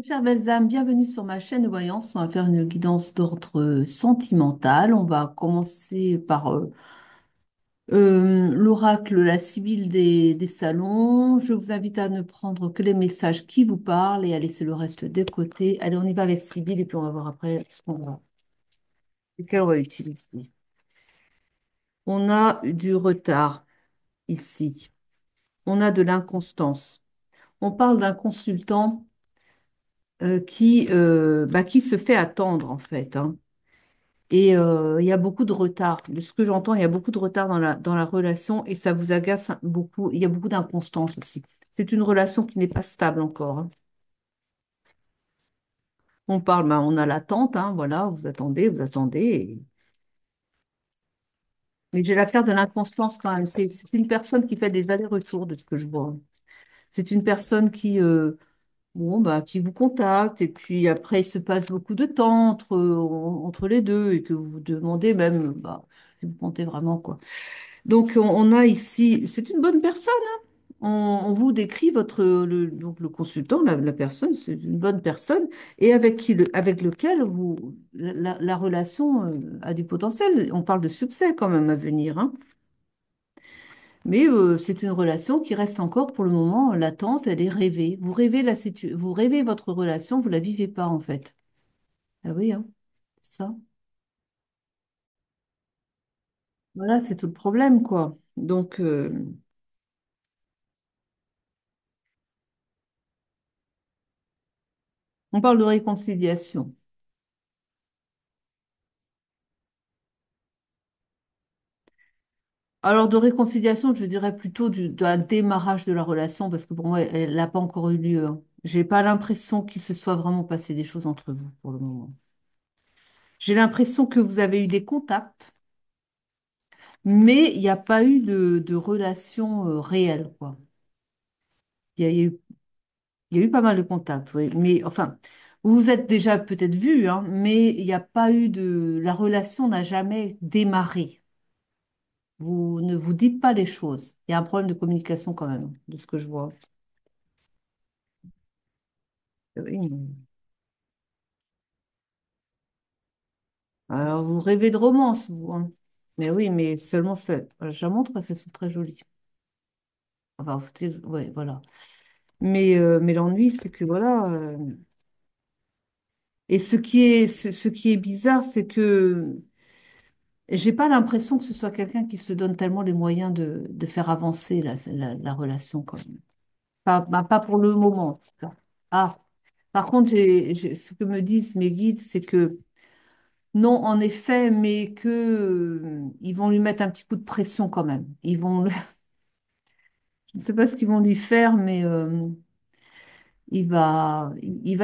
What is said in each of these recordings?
Chère Belzame, bienvenue sur ma chaîne de voyance. On va faire une guidance d'ordre sentimental. On va commencer par l'oracle, la sibylle des salons. Je vous invite à ne prendre que les messages qui vous parlent et à laisser le reste de côté. Allez, on y va avec Sibylle et puis on va voir après lequel on va utiliser. On a du retard ici. On a de l'inconstance. On parle d'un consultant qui se fait attendre en fait, hein. Et il y a beaucoup de retard. De ce que j'entends, il y a beaucoup de retard dans la relation et ça vous agace beaucoup. Il y a beaucoup d'inconstance aussi. C'est une relation qui n'est pas stable encore, hein. On parle, ben, on a l'attente, hein, voilà, vous attendez. Mais j'ai la carte de l'inconstance quand même. C'est une personne qui fait des allers-retours de ce que je vois. C'est une personne bon, bah, qui vous contacte et puis après, il se passe beaucoup de temps entre les deux et que vous vous demandez même bah, si vous comptez vraiment, quoi. Donc, on a ici, c'est une bonne personne, hein. On vous décrit donc le consultant, la personne, c'est une bonne personne et avec lequel la relation a du potentiel. On parle de succès quand même à venir, hein. Mais c'est une relation qui reste encore pour le moment latente, elle est rêvée. Vous rêvez votre relation, vous la vivez pas en fait. Ah oui, hein, ça. Voilà, c'est tout le problème, quoi. Donc, on parle de réconciliation. Alors, de réconciliation, je dirais plutôt d'un démarrage de la relation, parce que pour moi, elle n'a pas encore eu lieu, hein. J'ai pas l'impression qu'il se soit vraiment passé des choses entre vous pour le moment. J'ai l'impression que vous avez eu des contacts, mais il n'y a pas eu de relation réelle, quoi. Il y a eu Il y a eu pas mal de contacts, oui. Mais enfin, vous vous êtes déjà peut-être vus, hein, mais il n'y a pas eu de... La relation n'a jamais démarré. Vous ne vous dites pas les choses. Il y a un problème de communication quand même, de ce que je vois. Oui. Alors, vous rêvez de romance, vous, hein. Mais oui, mais seulement, voilà, je la montre parce qu'elles sont très jolies. Enfin, ouais, voilà. Mais l'ennui, c'est que voilà. Et ce qui est bizarre, c'est que j'ai pas l'impression que ce soit quelqu'un qui se donne tellement les moyens de faire avancer la relation quand même. Pas pour le moment, en tout cas. Ah, par contre, ce que me disent mes guides, c'est que non, en effet, mais que ils vont lui mettre un petit coup de pression quand même. Je ne sais pas ce qu'ils vont lui faire, mais il va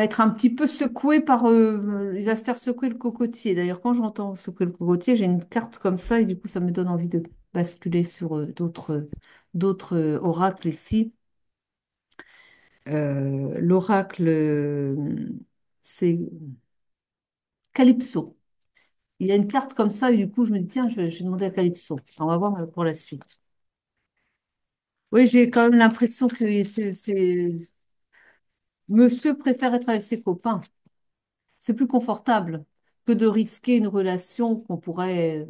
être un petit peu secoué il va se faire secouer le cocotier. D'ailleurs, quand j'entends secouer le cocotier, j'ai une carte comme ça et du coup, ça me donne envie de basculer sur d'autres oracles ici. L'oracle, c'est Calypso. Il y a une carte comme ça et du coup, je me dis, tiens, je vais demander à Calypso. On va voir pour la suite. Oui, j'ai quand même l'impression que monsieur préfère être avec ses copains. C'est plus confortable que de risquer une relation qu'on pourrait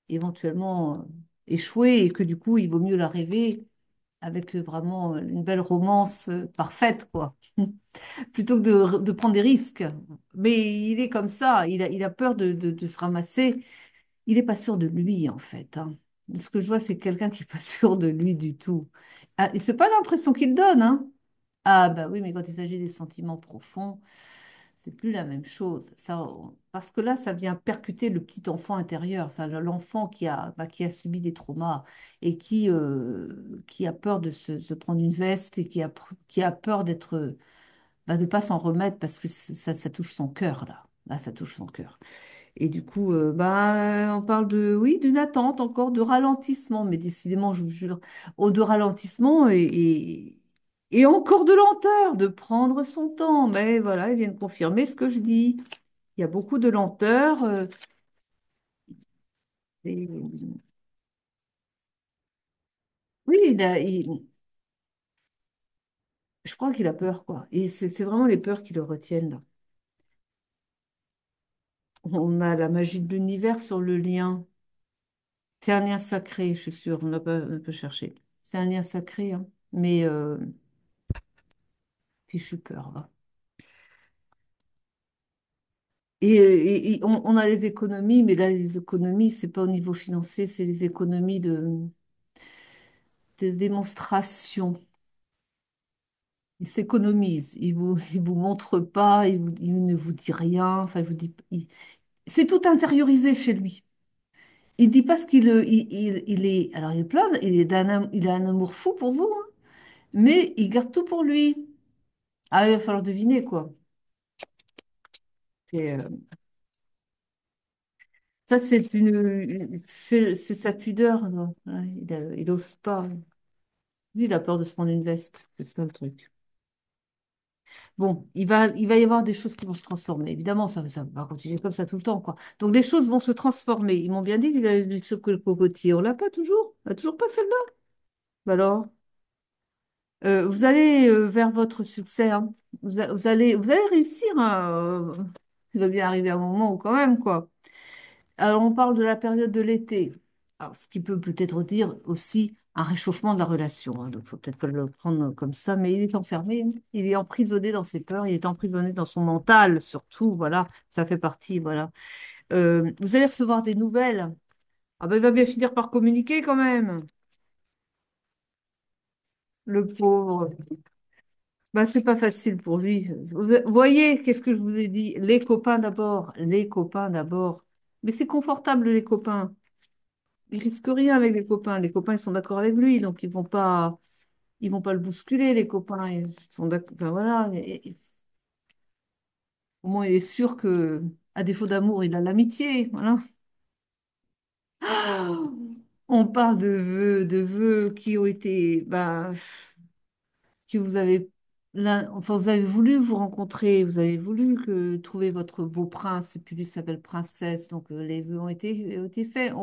éventuellement échouer et que du coup, il vaut mieux la rêver avec vraiment une belle romance parfaite, quoi, plutôt que de prendre des risques. Mais il est comme ça, il a peur de se ramasser. Il n'est pas sûr de lui, en fait, hein. Ce que je vois, c'est quelqu'un qui n'est pas sûr de lui du tout. Ah, et c'est pas l'impression qu'il donne, hein. Ah, bah oui, mais quand il s'agit des sentiments profonds, c'est plus la même chose. Parce que là, ça vient percuter le petit enfant intérieur, enfin, l'enfant qui a subi des traumas et qui a peur de se prendre une veste et qui a peur de pas s'en remettre parce que ça touche son cœur, là. Là, ça touche son cœur. Et du coup, bah, on parle oui, d'une attente, encore de ralentissement, mais décidément, je vous jure, de ralentissement et encore de lenteur, de prendre son temps. Mais voilà, ils viennent confirmer ce que je dis. Il y a beaucoup de lenteur. Et- oui, Je crois qu'il a peur, quoi. Et c'est vraiment les peurs qui le retiennent, là. On a la magie de l'univers sur le lien. C'est un lien sacré, je suis sûre. On peut chercher. C'est un lien sacré, hein. Mais fichu peur, va. Et on a les économies, mais là, les économies, c'est pas au niveau financier, c'est les économies de démonstration. Il s'économise, il vous montre pas, il ne vous dit rien, enfin, il vous dit, c'est tout intériorisé chez lui. Il dit pas ce il est, alors il est plein, il a un amour fou pour vous, hein, mais il garde tout pour lui. Ah, il va falloir deviner, quoi. C'est, ça, c'est sa pudeur, non. Ouais, il ose pas. Il a peur de se prendre une veste, c'est ça le truc. Bon, il va y avoir des choses qui vont se transformer. Évidemment, ça va continuer comme ça tout le temps, quoi. Donc, les choses vont se transformer. Ils m'ont bien dit qu'ils allaient se que le cocotier. On l'a pas toujours. On l'a toujours pas celle-là. Bah alors, vous allez vers votre succès, hein. Vous allez réussir, hein, il va bien arriver un moment où quand même, quoi. Alors, on parle de la période de l'été. Alors, ce qui peut peut-être dire aussi un réchauffement de la relation, hein. Donc, il faut peut-être pas le prendre comme ça, mais il est enfermé, hein. Il est emprisonné dans ses peurs, il est emprisonné dans son mental, surtout. Voilà, ça fait partie. Voilà. Vous allez recevoir des nouvelles. Ah ben, il va bien finir par communiquer quand même, le pauvre. Bah, c'est pas facile pour lui. Vous voyez, qu'est-ce que je vous ai dit? Les copains d'abord, les copains d'abord. Mais c'est confortable, les copains. Il risque rien avec les copains. Les copains, ils sont d'accord avec lui, donc ils vont pas le bousculer, les copains. Ils sont d'accord. Enfin voilà. Au moins, il est sûr que, à défaut d'amour, il a l'amitié. Voilà. Ah, on parle de vœux qui ont été, bah, que vous avez, là, enfin, vous avez voulu vous rencontrer, vous avez voulu que trouver votre beau prince, et puis lui s'appelle princesse, donc les vœux ont été faits.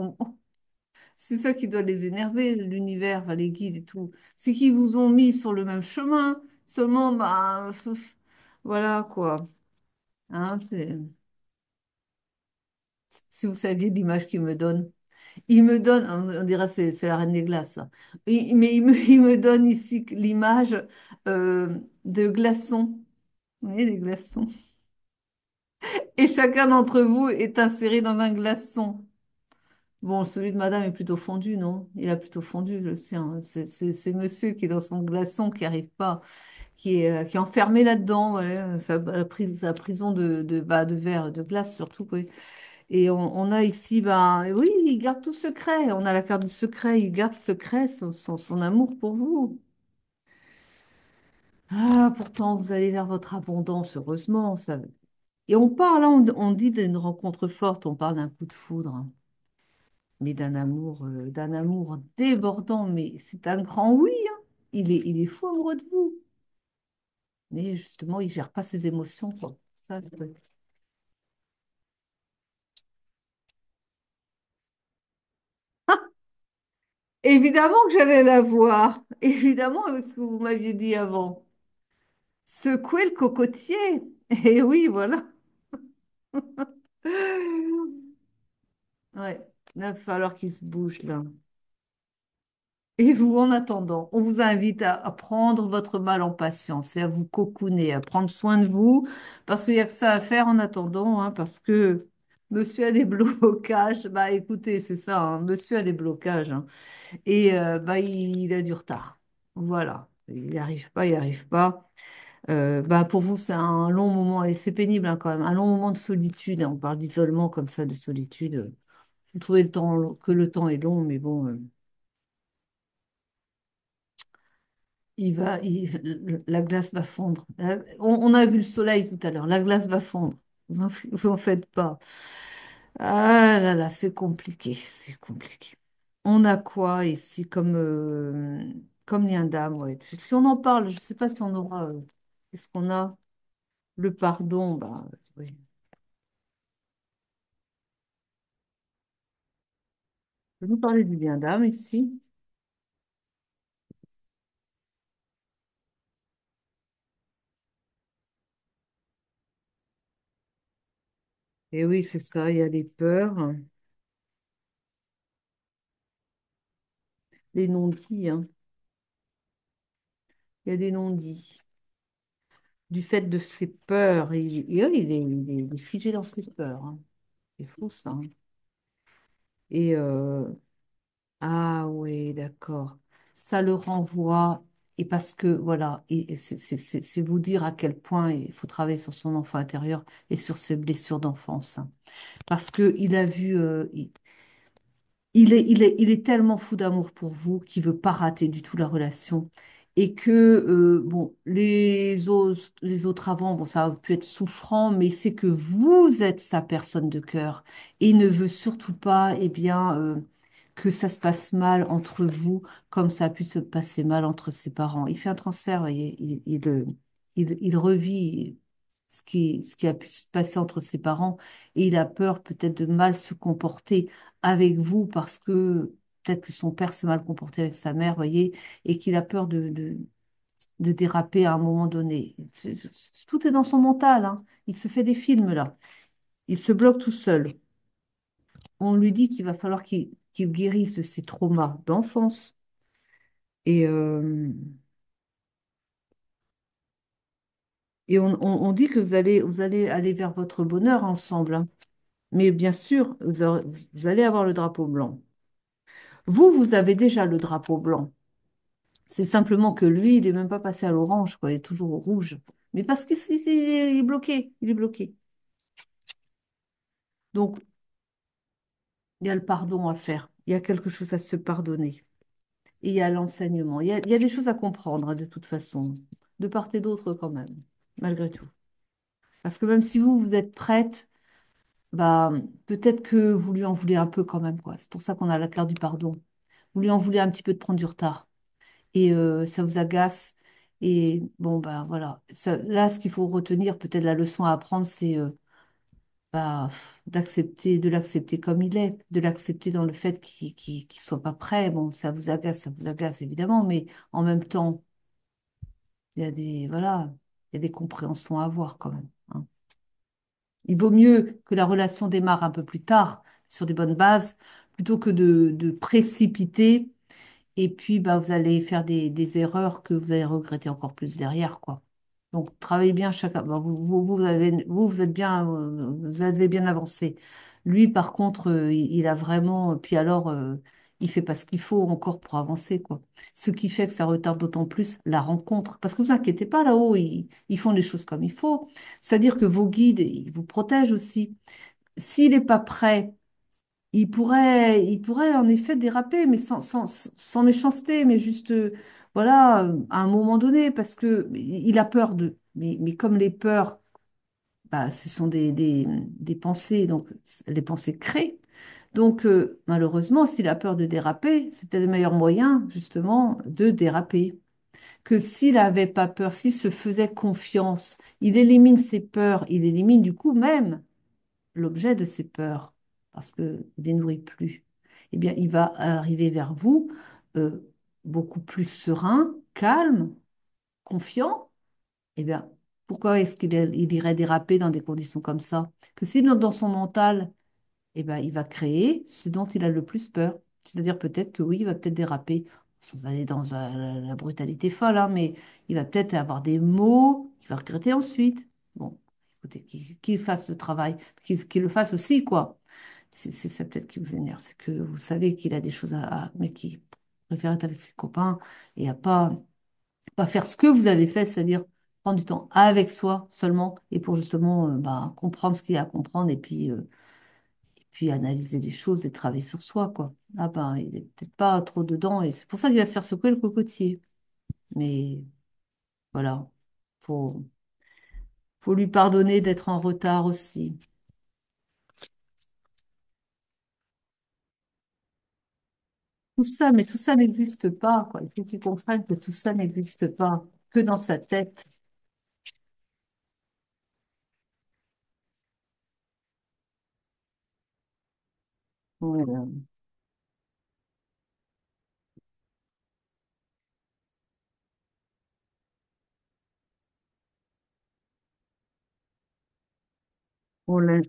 C'est ça qui doit les énerver, l'univers, enfin, les guides et tout. C'est qu'ils vous ont mis sur le même chemin. Seulement, bah, voilà quoi. Hein, si vous saviez l'image qu'il me donne. Il me donne, on dirait c'est la Reine des Glaces, là. Mais il me donne ici l'image de glaçons. Vous voyez, des glaçons. Et chacun d'entre vous est inséré dans un glaçon. Bon, celui de madame est plutôt fondu, non? Il a plutôt fondu, le sien. C'est monsieur qui est dans son glaçon, qui arrive pas, qui est enfermé là-dedans, voilà, sa prison de verre, de glace surtout, oui. Et on a ici, ben, oui, il garde tout secret. On a la carte du secret, il garde secret son amour pour vous. Ah, pourtant, vous allez vers votre abondance, heureusement. Ça. Et on parle, hein, on dit d'une rencontre forte, on parle d'un coup de foudre, hein, mais d'un amour débordant, mais c'est un grand oui, hein. Il est fou amoureux de vous. Mais justement, il gère pas ses émotions, quoi. Ça, le truc. Évidemment que j'allais la voir. Évidemment, avec ce que vous m'aviez dit avant. Secouer le cocotier. Et oui, voilà. Ouais, il va falloir qu'il se bouge là. Et vous, en attendant, on vous invite à prendre votre mal en patience et à vous cocooner, à prendre soin de vous, parce qu'il n'y a que ça à faire en attendant, hein, parce que monsieur a des blocages. Bah écoutez, c'est ça, hein, monsieur a des blocages, hein, et bah, il a du retard. Voilà. Il n'y arrive pas, il n'y arrive pas. Bah, pour vous, c'est un long moment, et c'est pénible, hein, quand même, un long moment de solitude, hein. On parle d'isolement comme ça, de solitude. Vous trouvez que le temps est long, mais bon. La glace va fondre. On a vu le soleil tout à l'heure. La glace va fondre. Vous en faites pas. Ah là là, c'est compliqué. C'est compliqué. On a quoi ici comme lien d'âme, ouais. Si on en parle, je ne sais pas si on aura. Est-ce qu'on a le pardon? Bah, oui. Je vais nous parler du lien d'âme ici. Et oui, c'est ça, il y a les peurs, les non-dits, hein. Il y a des non-dits. Du fait de ses peurs, il est figé dans ses peurs, hein. C'est fou ça, hein. Et ah oui, d'accord. Ça le renvoie. Et parce que, voilà, c'est vous dire à quel point il faut travailler sur son enfant intérieur et sur ses blessures d'enfance, hein. Parce que il a vu, il est tellement fou d'amour pour vous qu'il veut pas rater du tout la relation. Et que, bon, les autres avant, bon, ça a pu être souffrant, mais c'est que vous êtes sa personne de cœur. Et il ne veut surtout pas, eh bien, que ça se passe mal entre vous, comme ça a pu se passer mal entre ses parents. Il fait un transfert, vous voyez, il revit ce qui a pu se passer entre ses parents et il a peur peut-être de mal se comporter avec vous parce que peut-être que son père s'est mal comporté avec sa mère, voyez, et qu'il a peur de déraper à un moment donné. Tout est dans son mental, hein. Il se fait des films là. Il se bloque tout seul. On lui dit qu'il va falloir qu'il guérisse de ses traumas d'enfance. Et, et on dit que vous allez aller vers votre bonheur ensemble, hein. Mais bien sûr, vous allez avoir le drapeau blanc. Vous avez déjà le drapeau blanc. C'est simplement que lui, il n'est même pas passé à l'orange, quoi. Il est toujours au rouge. Mais parce qu'il est bloqué. Il est bloqué. Donc, il y a le pardon à faire. Il y a quelque chose à se pardonner. Et il y a l'enseignement. Il y a des choses à comprendre, hein, de toute façon. De part et d'autre, quand même. Malgré tout. Parce que même si vous êtes prête, bah, peut-être que vous lui en voulez un peu quand même, quoi. C'est pour ça qu'on a la carte du pardon. Vous lui en voulez un petit peu de prendre du retard. Et ça vous agace. Et bon, bah voilà. Là, ce qu'il faut retenir, peut-être la leçon à apprendre, c'est bah, de l'accepter comme il est, de l'accepter dans le fait qu'il soit pas prêt. Bon, ça vous agace évidemment, mais en même temps, voilà, il y a des compréhensions à avoir quand même, hein. Il vaut mieux que la relation démarre un peu plus tard, sur des bonnes bases, plutôt que de précipiter. Et puis, bah, vous allez faire des erreurs que vous allez regretter encore plus derrière, quoi. Donc, travaillez bien chacun. Bah, vous êtes bien, vous avez bien avancé. Lui, par contre, il a vraiment, puis alors, il fait pas ce qu'il faut encore pour avancer, quoi. Ce qui fait que ça retarde d'autant plus la rencontre. Parce que vous inquiétez pas, là-haut, ils font les choses comme il faut. C'est-à-dire que vos guides, ils vous protègent aussi. S'il n'est pas prêt, il pourrait en effet déraper, mais sans méchanceté, mais juste, voilà, à un moment donné, parce que il a peur de. Mais comme les peurs, bah, ce sont des pensées, donc les pensées créent. Donc, malheureusement, s'il a peur de déraper, c'est peut-être le meilleur moyen, justement, de déraper. Que s'il n'avait pas peur, s'il se faisait confiance, il élimine ses peurs, il élimine du coup même l'objet de ses peurs, parce qu'il ne les nourrit plus, eh bien, il va arriver vers vous euh, beaucoup plus serein, calme, confiant. Eh bien, pourquoi est-ce il irait déraper dans des conditions comme ça? Que si dans son mental, eh ben, il va créer ce dont il a le plus peur. C'est-à-dire peut-être que oui, il va peut-être déraper, sans aller dans la brutalité folle, hein, mais il va peut-être avoir des mots qu'il va regretter ensuite. Bon, écoutez, qu'il fasse le travail, qu'il le fasse aussi, quoi. C'est ça peut-être qui vous énerve, c'est que vous savez qu'il a des choses mais qu'il préfère être avec ses copains et à pas faire ce que vous avez fait, c'est-à-dire prendre du temps avec soi seulement et pour justement bah, comprendre ce qu'il y a à comprendre et puis analyser les choses et travailler sur soi, quoi. Ah ben, il est peut-être pas trop dedans et c'est pour ça qu'il va se faire secouer le cocotier. Mais voilà, faut, faut lui pardonner d'être en retard aussi. Tout ça, mais tout ça n'existe pas, quoi. Il faut qu'il comprenne que tout ça n'existe pas, que dans sa tête. Voilà.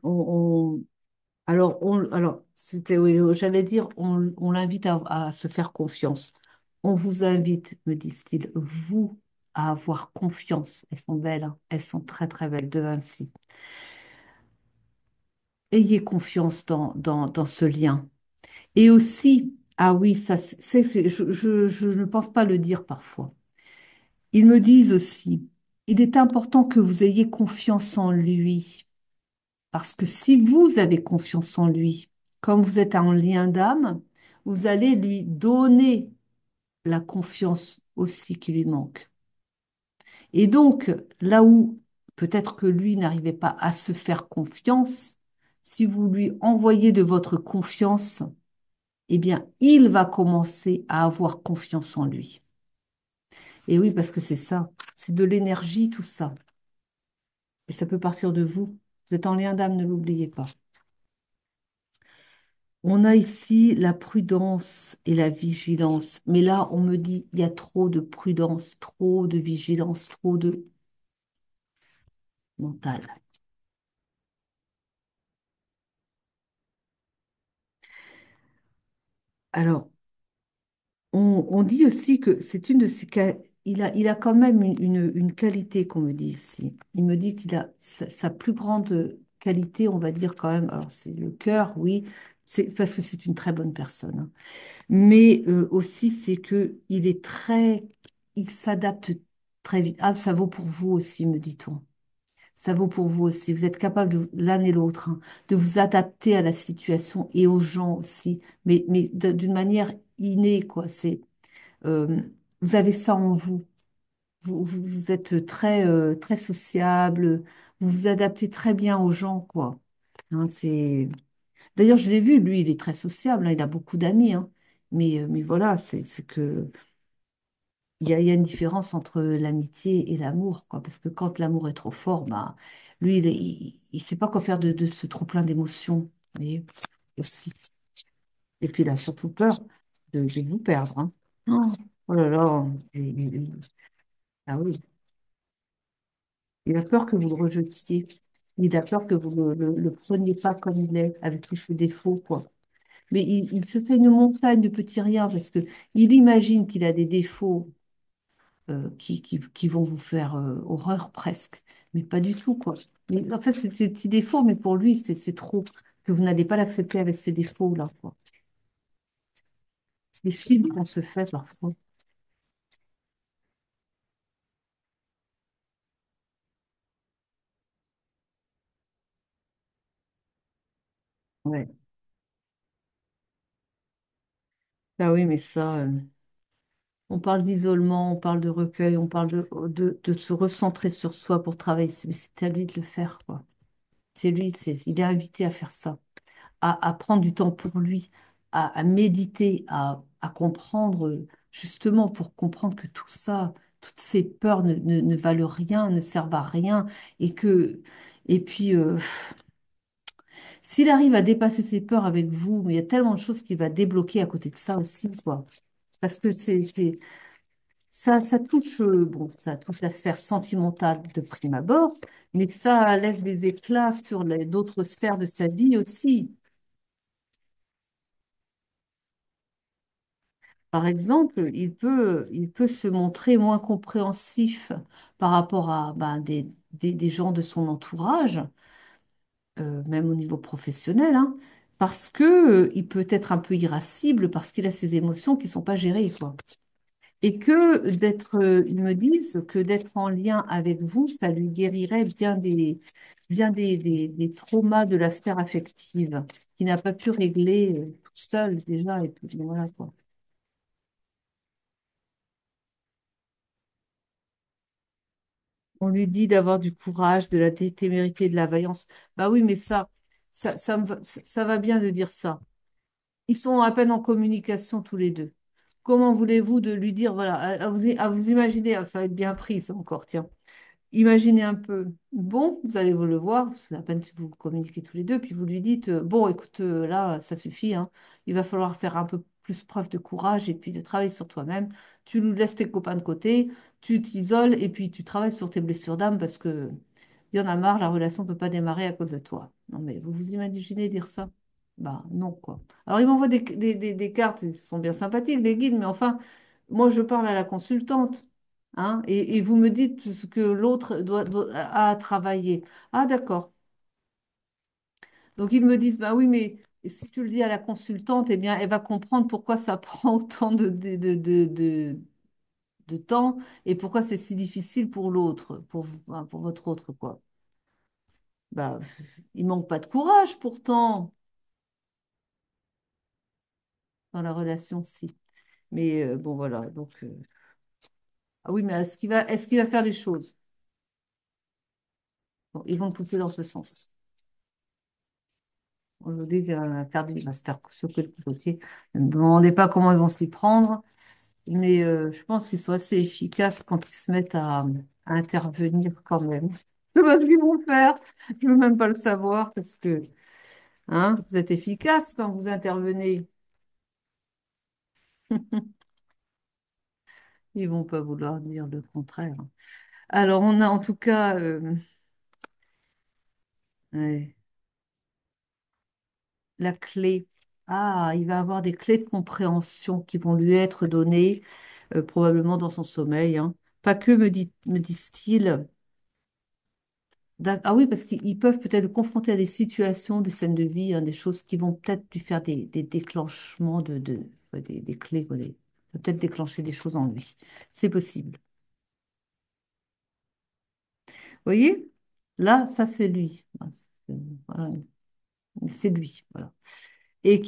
on- alors, c'était, oui, j'allais dire, on l'invite à se faire confiance. On vous invite, me disent-ils, vous, à avoir confiance. Elles sont belles, hein. Elles sont très, très belles, de Vinci. Ayez confiance dans ce lien. Et aussi, ah oui, ça, je ne pense pas le dire parfois. Ils me disent aussi, il est important que vous ayez confiance en lui. Parce que si vous avez confiance en lui, comme vous êtes en lien d'âme, vous allez lui donner la confiance aussi qui lui manque. Et donc, là où peut-être que lui n'arrivait pas à se faire confiance, si vous lui envoyez de votre confiance, eh bien, il va commencer à avoir confiance en lui. Et oui, parce que c'est ça, c'est de l'énergie, tout ça. Et ça peut partir de vous. Vous êtes en lien d'âme, ne l'oubliez pas. On a ici la prudence et la vigilance. Mais là, on me dit, il y a trop de prudence, trop de vigilance, trop de mental. Alors, on dit aussi que c'est une de ses... il a quand même une qualité qu'on me dit ici. Il me dit qu'il a sa plus grande qualité, on va dire quand même, alors c'est le cœur, oui, c'est parce que c'est une très bonne personne, hein. Mais aussi, c'est que il est très... Il s'adapte très vite. Ah, ça vaut pour vous aussi, me dit-on. Ça vaut pour vous aussi. Vous êtes capable de, l'un et l'autre, hein, de vous adapter à la situation et aux gens aussi, mais d'une manière innée, quoi. Euh, vous avez ça en vous. Vous êtes très, très sociable. Vous vous adaptez très bien aux gens, quoi. Hein, D'ailleurs, je l'ai vu, lui, il est très sociable, hein, il a beaucoup d'amis, hein. Mais voilà, c'est que il y a une différence entre l'amitié et l'amour, quoi. Parce que quand l'amour est trop fort, bah, lui, il sait pas quoi faire de ce trop-plein d'émotions. Vous voyez, aussi. Et puis, il a surtout peur de vous perdre, hein. Oh, oh là là. Ah oui, il a peur que vous le rejetiez. Il a peur que vous le preniez pas comme il est, avec tous ses défauts, quoi. Mais il se fait une montagne de petits riens parce que il imagine qu'il a des défauts qui vont vous faire horreur presque, mais pas du tout, quoi. Mais, en fait, c'est des petits défauts, mais pour lui, c'est trop, que vous n'allez pas l'accepter avec ces défauts-là, quoi. Les films qu'on se fait parfois. Ouais. Ah oui, mais ça, on parle d'isolement, on parle de recueil, on parle de se recentrer sur soi pour travailler. Mais c'est à lui de le faire, quoi. C'est lui, il est invité à faire ça, à prendre du temps pour lui, à méditer, à comprendre, justement pour comprendre que tout ça, toutes ces peurs ne valent rien, ne servent à rien, et puis, s'il arrive à dépasser ses peurs avec vous, mais il y a tellement de choses qu'il va débloquer à côté de ça aussi, quoi. Parce que ça touche, bon, ça touche la sphère sentimentale de prime abord, mais ça laisse des éclats sur d'autres sphères de sa vie aussi. Par exemple, il peut se montrer moins compréhensif par rapport à ben, des gens de son entourage, même au niveau professionnel, hein, parce que, il peut être un peu irascible, parce qu'il a ses émotions qui ne sont pas gérées, quoi. Et que ils me disent que d'être en lien avec vous, ça lui guérirait des traumas de la sphère affective, qu'il n'a pas pu régler tout seul déjà, et puis voilà, quoi. On lui dit d'avoir du courage, de la témérité, de la vaillance. Bah oui, mais ça va bien de dire ça. Ils sont à peine en communication tous les deux. Comment voulez-vous de lui dire, voilà, à vous imaginer, ah, ça va être bien pris, ça encore, tiens. Imaginez un peu, bon, vous allez vous le voir, c'est à peine si vous communiquez tous les deux, puis vous lui dites, bon, écoute, là, ça suffit, hein, il va falloir faire un peu plus preuve de courage et puis de travailler sur toi-même. Tu nous laisses tes copains de côté, tu t'isoles et puis tu travailles sur tes blessures d'âme parce que Il y en a marre, la relation ne peut pas démarrer à cause de toi. Non, mais vous vous imaginez dire ça? Bah non, quoi. Alors, il m'envoie des cartes, ils sont bien sympathiques, des guides, mais enfin, moi, je parle à la consultante. Hein, et vous me dites ce que l'autre a à travailler. Ah, d'accord. Donc, ils me disent, bah oui, mais si tu le dis à la consultante, eh bien, elle va comprendre pourquoi ça prend autant de temps et pourquoi c'est si difficile pour l'autre, enfin, pour votre autre, quoi. Bah, il manque pas de courage pourtant dans la relation, si. Mais bon, voilà. Donc, ah oui, mais est-ce qu'il va faire des choses? Bon, ils vont le pousser dans ce sens. On nous dit qu'un cardio va se faire secouer le cocotier. Ne me demandez pas comment ils vont s'y prendre, mais je pense qu'ils sont assez efficaces quand ils se mettent à intervenir quand même. Je sais pas ce qu'ils vont faire. Je veux même pas le savoir parce que hein, vous êtes efficace quand vous intervenez. Ils vont pas vouloir dire le contraire. Alors, on a en tout cas ouais, la clé. Ah, il va avoir des clés de compréhension qui vont lui être données, probablement dans son sommeil. Hein. Pas que, me disent-ils. Ah oui, parce qu'ils peuvent peut-être le confronter à des situations, des scènes de vie, hein, des choses qui vont peut-être lui faire des déclenchements ouais, des clés, quoi, peut-être déclencher des choses en lui. C'est possible. Vous voyez? Là, ça, c'est lui. Ah, voilà, c'est lui. Voilà. Et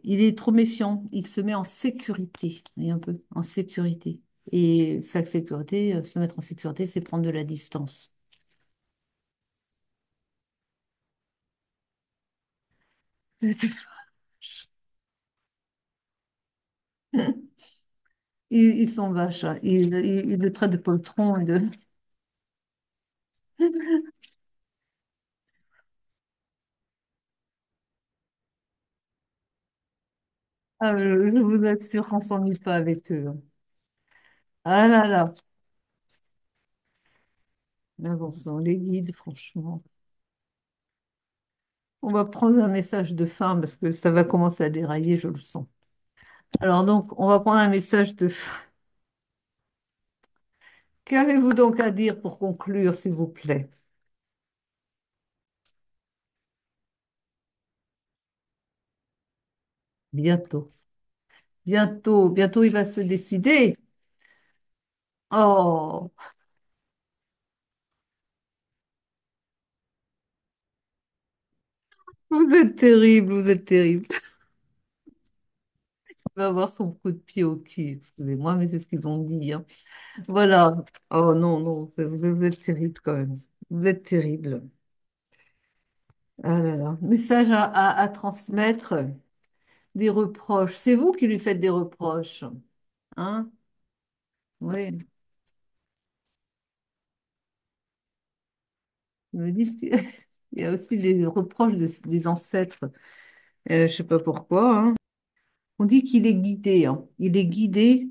il est trop méfiant. Il se met en sécurité, et un peu en sécurité. Et sa sécurité, se mettre en sécurité, c'est prendre de la distance. Ils sont vaches. Hein. Ils le traitent de poltron et de. Ah, je vous assure qu'on s'ennuie pas avec eux. Hein. Ah là là. Mais bon, ce sont les guides, franchement. On va prendre un message de fin parce que ça va commencer à dérailler, je le sens. Alors donc, on va prendre un message de fin. Qu'avez-vous donc à dire pour conclure, s'il vous plaît? Bientôt. Bientôt, bientôt, il va se décider. Oh, vous êtes terrible, vous êtes terrible. Il va avoir son coup de pied au cul, excusez-moi, mais c'est ce qu'ils ont dit. Hein. Voilà. Oh non, non, vous êtes terrible quand même. Vous êtes terrible. Ah là là. Message à transmettre, des reproches. C'est vous qui lui faites des reproches. Hein? Oui. Ils me disent qu'il y a aussi des reproches des ancêtres. Je sais pas pourquoi. Hein. On dit qu'il est guidé. Hein. Il est guidé.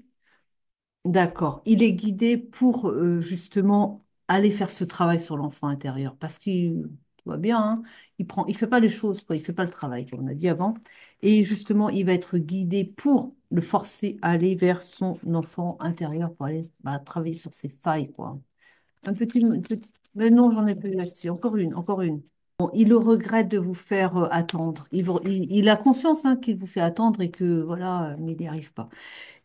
D'accord. Il est guidé pour justement aller faire ce travail sur l'enfant intérieur parce qu'il tout va bien, hein, il fait pas les choses, quoi, il fait pas le travail, comme on a dit avant. Et justement, il va être guidé pour le forcer à aller vers son enfant intérieur pour aller bah, travailler sur ses failles, quoi. Mais non, j'en ai plus assez. Encore une, encore une. Bon, il le regrette de vous faire attendre. Il a conscience hein, qu'il vous fait attendre et que voilà, mais il n'y arrive pas.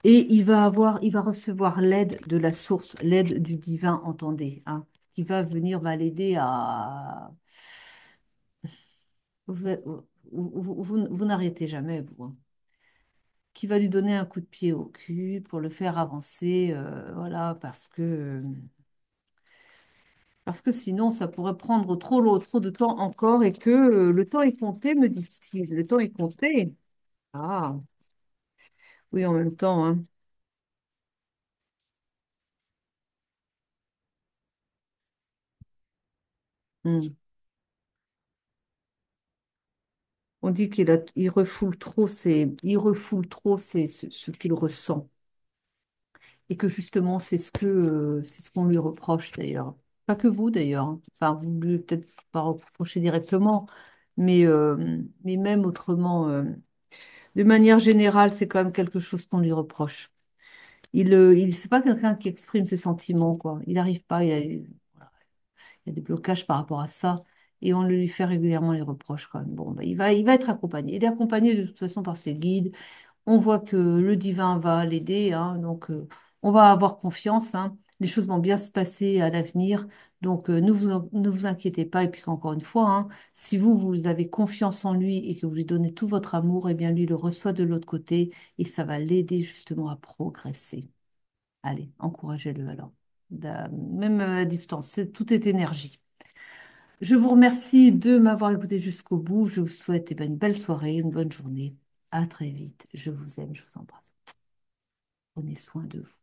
Et il va recevoir l'aide de la source, l'aide du divin, entendez, hein, qui va venir va l'aider à. Vous, êtes- vous n'arrêtez jamais, vous. Hein. Qui va lui donner un coup de pied au cul pour le faire avancer, voilà, parce que sinon, ça pourrait prendre trop de temps encore et que le temps est compté, me disent-ils. Le temps est compté. Ah, oui, en même temps, hein. Hmm. On dit il refoule trop ce qu'il ressent. Et que justement, c'est ce qu'on lui reproche d'ailleurs. Pas que vous d'ailleurs, hein. Enfin, vous ne lui peut-être pas reprocher directement, mais même autrement, de manière générale, c'est quand même quelque chose qu'on lui reproche. C'est pas quelqu'un qui exprime ses sentiments, quoi. Il n'arrive pas, voilà, il y a des blocages par rapport à ça, et on lui fait régulièrement les reproches quand même. Bon, bah, il va être accompagné. Il est accompagné de toute façon par ses guides. On voit que le divin va l'aider, hein, donc on va avoir confiance, hein. Les choses vont bien se passer à l'avenir, donc ne vous inquiétez pas. Et puis encore une fois, hein, si vous avez confiance en lui et que vous lui donnez tout votre amour, eh bien lui le reçoit de l'autre côté et ça va l'aider justement à progresser. Allez, encouragez-le alors. Même à distance, tout est énergie. Je vous remercie de m'avoir écouté jusqu'au bout. Je vous souhaite une belle soirée, une bonne journée. À très vite. Je vous aime, je vous embrasse. Prenez soin de vous.